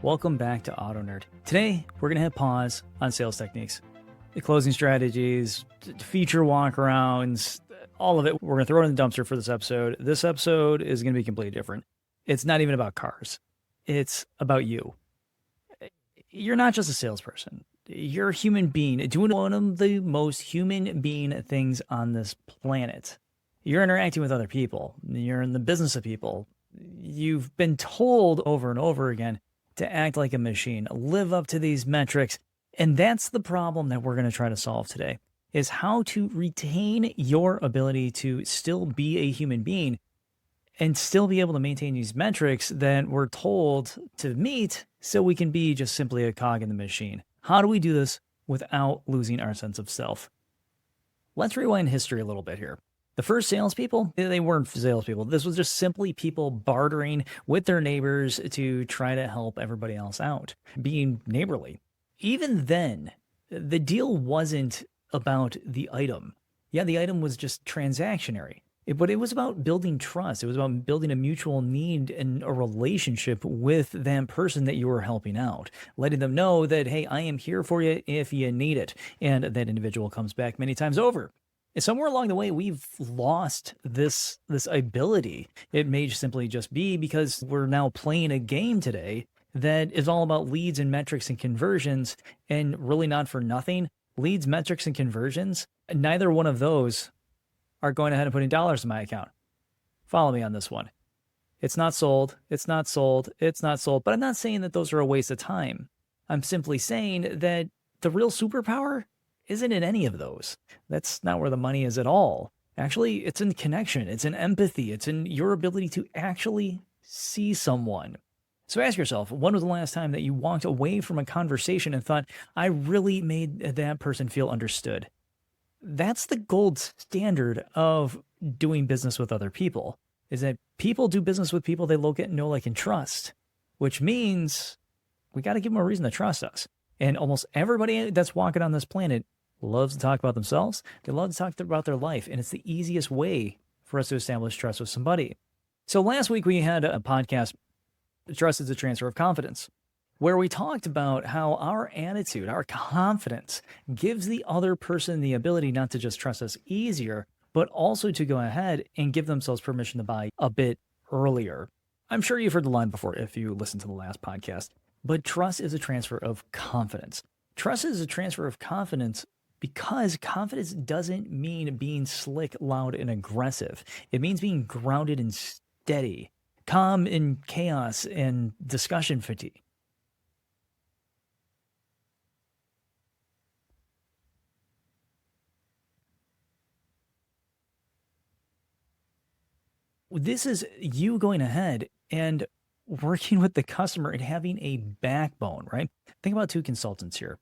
Welcome back to AutoKnerd. Today, we're going to hit pause on sales techniques, the closing strategies, feature walkarounds, all of it. We're going to throw it in the dumpster for this episode. This episode is going to be completely different. It's not even about cars. It's about you. You're not just a salesperson. You're a human being doing one of the most human being things on this planet. You're interacting with other people. You're in the business of people. You've been told over and over again to act like a machine, live up to these metrics. And that's the problem that we're going to try to solve today, is how to retain your ability to still be a human being and still be able to maintain these metrics that we're told to meet so we can be just simply a cog in the machine. How do we do this without losing our sense of self? Let's rewind history a little bit here. The first salespeople, they weren't salespeople. This was just simply people bartering with their neighbors to try to help everybody else out, being neighborly. Even then, the deal wasn't about the item. Yeah, the item was just transactionary, but it was about building trust. It was about building a mutual need and a relationship with that person that you were helping out, letting them know that, hey, I am here for you if you need it. And that individual comes back many times over. And somewhere along the way, we've lost this ability. It may simply just be because we're now playing a game today that is all about leads and metrics and conversions, and really not for nothing. Leads, metrics, and conversions, neither one of those are going ahead and putting dollars in my account. Follow me on this one. It's not sold. It's not sold. It's not sold. But I'm not saying that those are a waste of time. I'm simply saying that the real superpower isn't in any of those. That's not where the money is at all. Actually, it's in connection. It's in empathy. It's in your ability to actually see someone. So ask yourself, when was the last time that you walked away from a conversation and thought, I really made that person feel understood? That's the gold standard of doing business with other people, is that people do business with people they know, like, and trust, which means we got to give them a reason to trust us. And almost everybody that's walking on this planet loves to talk about themselves. They love to talk about their life. And it's the easiest way for us to establish trust with somebody. So last week we had a podcast, Trust is a Transfer of Confidence, where we talked about how our attitude, our confidence, gives the other person the ability not to just trust us easier, but also to go ahead and give themselves permission to buy a bit earlier. I'm sure you've heard the line before if you listened to the last podcast. But trust is a transfer of confidence. Trust is a transfer of confidence because confidence doesn't mean being slick, loud, and aggressive. It means being grounded and steady, calm in chaos and discussion fatigue. This is you going ahead and working with the customer and having a backbone, right? Think about two consultants here.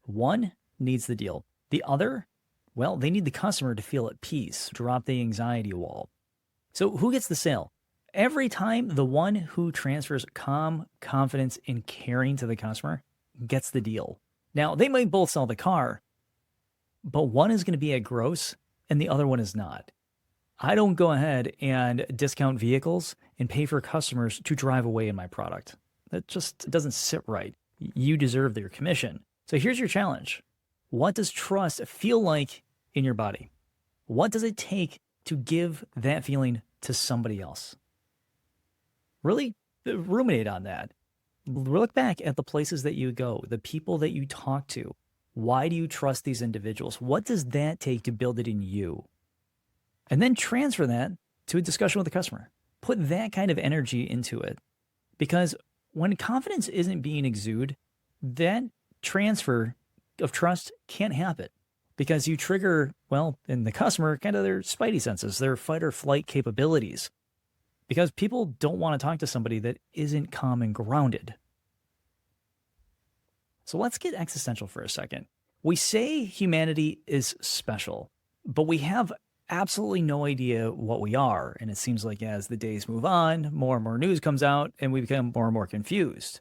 One needs the deal. The other, well, they need the customer to feel at peace, drop the anxiety wall. So who gets the sale? Every time, the one who transfers calm, confidence, and caring to the customer gets the deal. Now, they might both sell the car, but one is going to be at gross and the other one is not. I don't go ahead and discount vehicles and pay for customers to drive away in my product. That just doesn't sit right. You deserve your commission. So here's your challenge. What does trust feel like in your body? What does it take to give that feeling to somebody else? Really ruminate on that. Look back at the places that you go, the people that you talk to. Why do you trust these individuals? What does that take to build it in you? And then transfer that to a discussion with the customer. Put that kind of energy into it. Because when confidence isn't being exuded, that transfer of trust can't happen. Because you trigger, well, in the customer, kind of their spidey senses, their fight or flight capabilities. Because people don't want to talk to somebody that isn't calm and grounded. So let's get existential for a second. We say humanity is special, but we have absolutely no idea what we are. And it seems like as the days move on, more and more news comes out and we become more and more confused.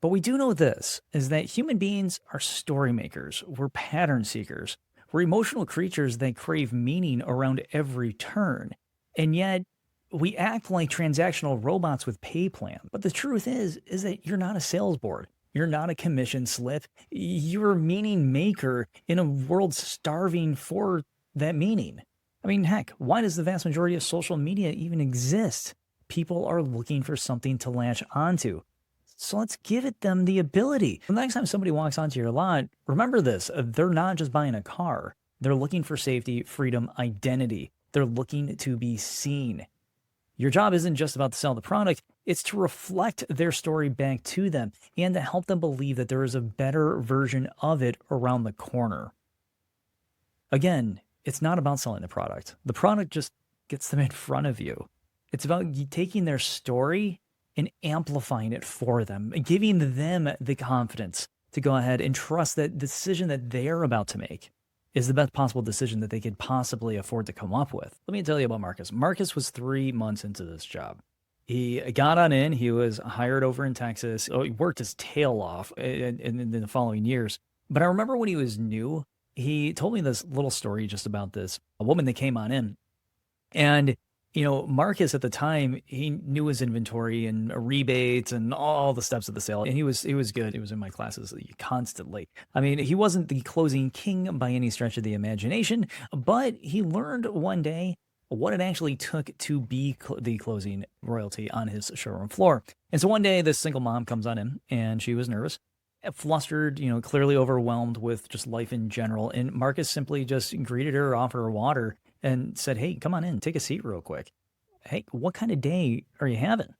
But we do know this, is that human beings are story makers. We're pattern seekers. We're emotional creatures that crave meaning around every turn. And yet We act like transactional robots with pay plans. But the truth is that you're not a sales board. You're not a commission slip. You're a meaning maker in a world starving for that meaning. I mean, heck, why does the vast majority of social media even exist? People are looking for something to latch onto. So let's give them the ability. The next time somebody walks onto your lot, remember this, they're not just buying a car. They're looking for safety, freedom, identity. They're looking to be seen. Your job isn't just about to sell the product, it's to reflect their story back to them and to help them believe that there is a better version of it around the corner. Again, it's not about selling the product. The product just gets them in front of you. It's about taking their story and amplifying it for them, and giving them the confidence to go ahead and trust that the decision that they're about to make is the best possible decision that they could possibly afford to come up with. Let me tell you about Marcus. Marcus was 3 months into this job. He got on in. He was hired over in Texas. He worked his tail off in the following years. But I remember when he was new, he told me this little story just about this, a woman that came on in. And Marcus at the time, he knew his inventory and rebates and all the steps of the sale. And he was good. He was in my classes constantly. I mean, he wasn't the closing king by any stretch of the imagination, but he learned one day what it actually took to be the closing royalty on his showroom floor. And so one day, this single mom comes on in, and she was nervous, flustered, clearly overwhelmed with just life in general. And Marcus simply just greeted her, offered her water, and said, "Hey, come on in, take a seat real quick. Hey, what kind of day are you having?"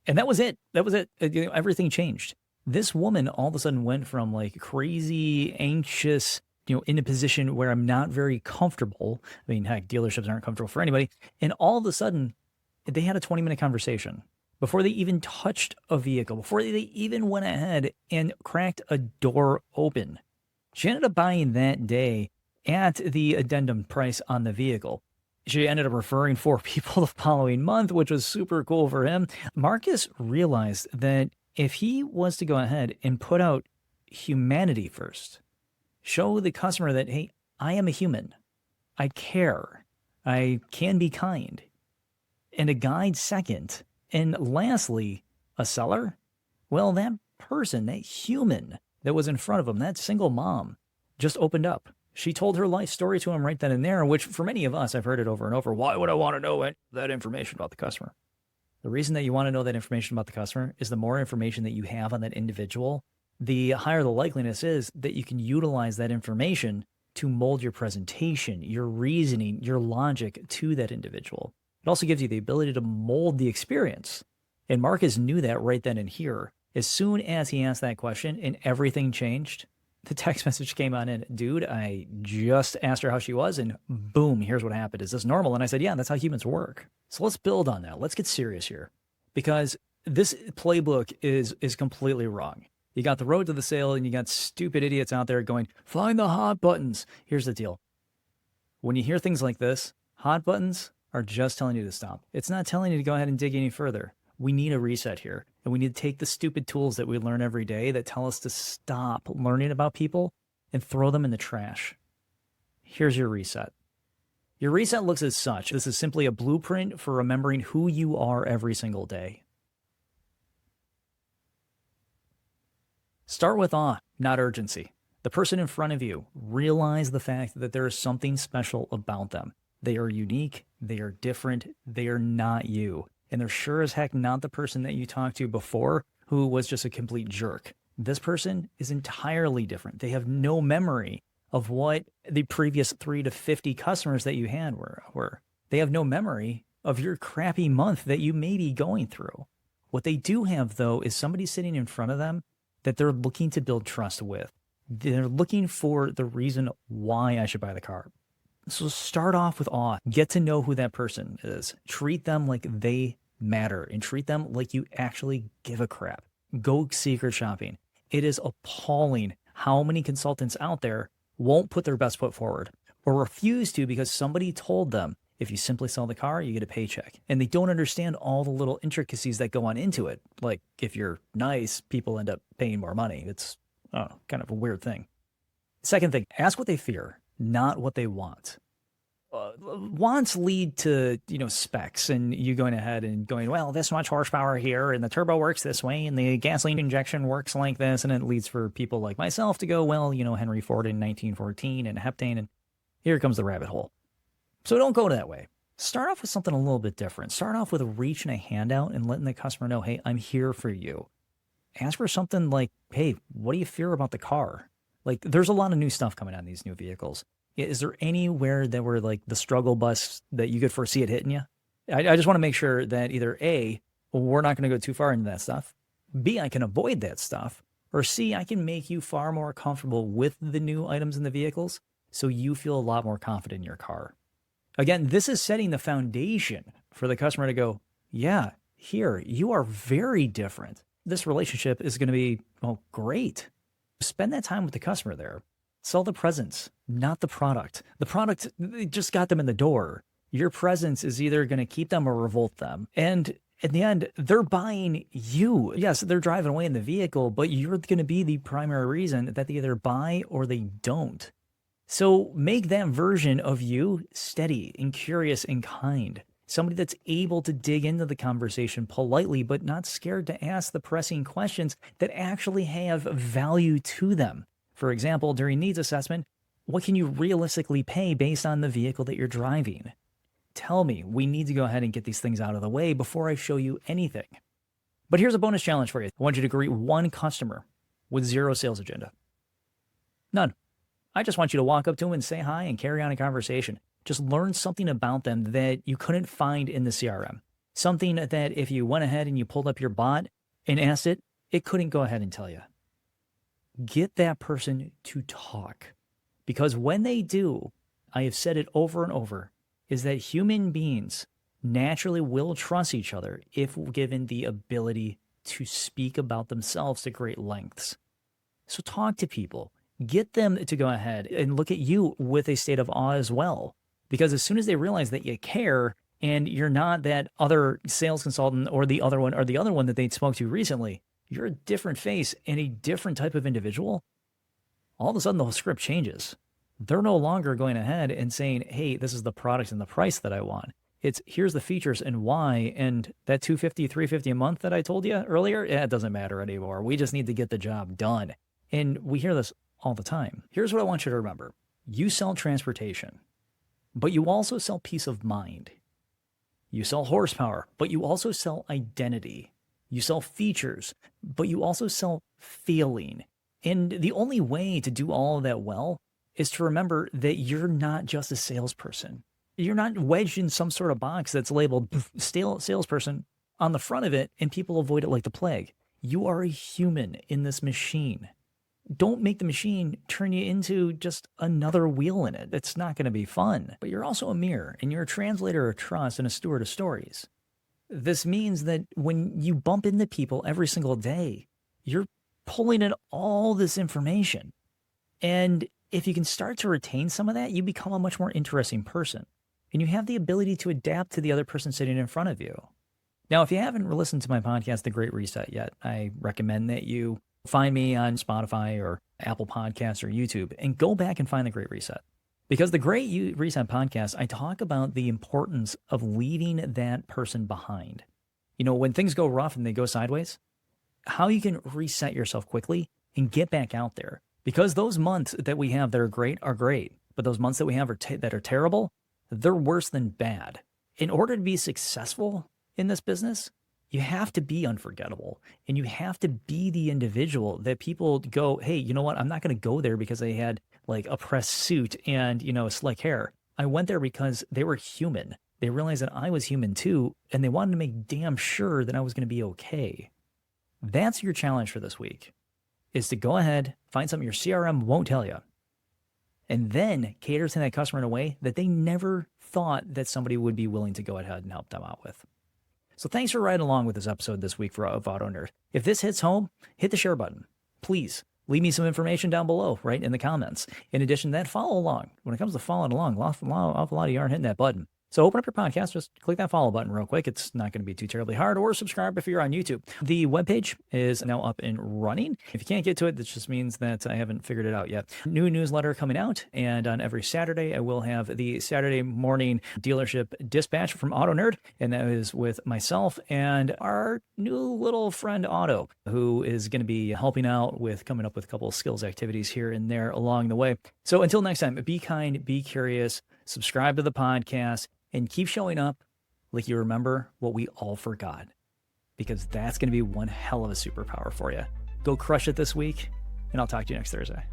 And that was it. Everything changed. This woman all of a sudden went from like crazy, anxious, in a position where I'm not very comfortable. I mean, heck, dealerships aren't comfortable for anybody. And all of a sudden, they had a 20-minute conversation before they even touched a vehicle, before they even went ahead and cracked a door open. She ended up buying that day at the addendum price on the vehicle. She ended up referring 4 people the following month, which was super cool for him. Marcus realized that if he was to go ahead and put out humanity first, show the customer that, hey, I am a human, I care, I can be kind, and a guide second, and lastly, a seller, well, that person, that human that was in front of him, that single mom, just opened up. She told her life story to him right then and there, which for many of us, I've heard it over and over. Why would I want to know that information about the customer? The reason that you want to know that information about the customer is the more information that you have on that individual, the higher the likeliness is that you can utilize that information to mold your presentation, your reasoning, your logic to that individual. It also gives you the ability to mold the experience. And Marcus knew that right then and here. As soon as he asked that question and everything changed, the text message came on in, "Dude, I just asked her how she was, and boom, here's what happened. Is this normal?" And I said, "Yeah, that's how humans work." So let's build on that. Let's get serious here, because this playbook is completely wrong. You got the road to the sale, and you got stupid idiots out there going, "Find the hot buttons." Here's the deal. When you hear things like this, hot buttons are just telling you to stop. It's not telling you to go ahead and dig any further. We need a reset here. And we need to take the stupid tools that we learn every day that tell us to stop learning about people and throw them in the trash. Here's your reset. Your reset looks as such. This is simply a blueprint for remembering who you are every single day. Start with awe, not urgency. The person in front of you, realize the fact that there is something special about them. They are unique, they are different, they are not you. And they're sure as heck not the person that you talked to before who was just a complete jerk. This person is entirely different. They have no memory of what the previous 3 to 50 customers that you had were. They have no memory of your crappy month that you may be going through. What they do have, though, is somebody sitting in front of them that they're looking to build trust with. They're looking for the reason why I should buy the car. So start off with awe. Get to know who that person is. Treat them like they matter and treat them like you actually give a crap. Go secret shopping. It is appalling how many consultants out there won't put their best foot forward or refuse to because somebody told them, if you simply sell the car, you get a paycheck. And they don't understand all the little intricacies that go on into it. Like if you're nice, people end up paying more money. It's kind of a weird thing. Second thing, ask what they fear, not what they want. wants lead to, specs and you going ahead and going, well, this much horsepower here and the turbo works this way and the gasoline injection works like this. And it leads for people like myself to go, well, Henry Ford in 1914 and heptane, and here comes the rabbit hole. So don't go that way. Start off with something a little bit different. Start off with reaching a hand out and letting the customer know, hey, I'm here for you. Ask for something like, hey, what do you fear about the car? Like, there's a lot of new stuff coming on these new vehicles. Is there anywhere that were like the struggle bus that you could foresee it hitting you? I just want to make sure that either A, we're not going to go too far into that stuff. B, I can avoid that stuff. Or C, I can make you far more comfortable with the new items in the vehicles so you feel a lot more confident in your car. Again, this is setting the foundation for the customer to go, yeah, here, you are very different. This relationship is going to be, great. Spend that time with the customer there. Sell the presence, not the product. The product just got them in the door. Your presence is either going to keep them or revolt them. And in the end, they're buying you. Yes, they're driving away in the vehicle, but you're going to be the primary reason that they either buy or they don't. So make that version of you steady and curious and kind. Somebody that's able to dig into the conversation politely, but not scared to ask the pressing questions that actually have value to them. For example, during needs assessment, what can you realistically pay based on the vehicle that you're driving? Tell me, we need to go ahead and get these things out of the way before I show you anything. But here's a bonus challenge for you. I want you to greet one customer with zero sales agenda. None. I just want you to walk up to them and say hi and carry on a conversation. Just learn something about them that you couldn't find in the CRM. Something that if you went ahead and you pulled up your bot and asked it, it couldn't go ahead and tell you. Get that person to talk. Because when they do, I have said it over and over, is that human beings naturally will trust each other if given the ability to speak about themselves to great lengths. So talk to people. Get them to go ahead and look at you with a state of awe as well. Because as soon as they realize that you care and you're not that other sales consultant or the other one that they spoke to recently, you're a different face and a different type of individual, all of a sudden the whole script changes. They're no longer going ahead and saying, hey, this is the product and the price that I want. It's here's the features and why, and that $250, $350 a month that I told you earlier, it doesn't matter anymore. We just need to get the job done. And we hear this all the time. Here's what I want you to remember. You sell transportation, but you also sell peace of mind. You sell horsepower, but you also sell identity. You sell features, but you also sell feeling. And the only way to do all of that well is to remember that you're not just a salesperson. You're not wedged in some sort of box that's labeled salesperson on the front of it, and people avoid it like the plague. You are a human in this machine. Don't make the machine turn you into just another wheel in it. It's not going to be fun. But you're also a mirror, and you're a translator of trust and a steward of stories. This means that when you bump into people every single day, you're pulling in all this information. And if you can start to retain some of that, you become a much more interesting person. And you have the ability to adapt to the other person sitting in front of you. Now, if you haven't listened to my podcast, The Great Reset, yet, I recommend that you find me on Spotify or Apple Podcasts or YouTube and go back and find The Great Reset. Because the Great Reset podcast, I talk about the importance of leaving that person behind. When things go rough and they go sideways, how you can reset yourself quickly and get back out there. Because those months that we have that are great, but those months that we have that are terrible, they're worse than bad. In order to be successful in this business, you have to be unforgettable, and you have to be the individual that people go, hey, you know what? I'm not going to go there because they had like a pressed suit and, slick hair. I went there because they were human. They realized that I was human too, and they wanted to make damn sure that I was going to be okay. That's your challenge for this week, is to go ahead, find something your CRM won't tell you, and then cater to that customer in a way that they never thought that somebody would be willing to go ahead and help them out with. So thanks for riding along with this episode this week of AutoKnerd. If this hits home, hit the share button. Please leave me some information down below, right in the comments. In addition to that, follow along. When it comes to following along, an awful lot of you aren't hitting that button. So open up your podcast, just click that follow button real quick. It's not going to be too terribly hard, or subscribe if you're on YouTube. The webpage is now up and running. If you can't get to it, this just means that I haven't figured it out yet. New newsletter coming out, and on every Saturday, I will have the Saturday morning dealership dispatch from AutoKnerd, and that is with myself and our new little friend Otto, who is going to be helping out with coming up with a couple of skills activities here and there along the way. So until next time, be kind, be curious, subscribe to the podcast, and keep showing up like you remember what we all forgot, because that's going to be one hell of a superpower for you. Go crush it this week, and I'll talk to you next Thursday.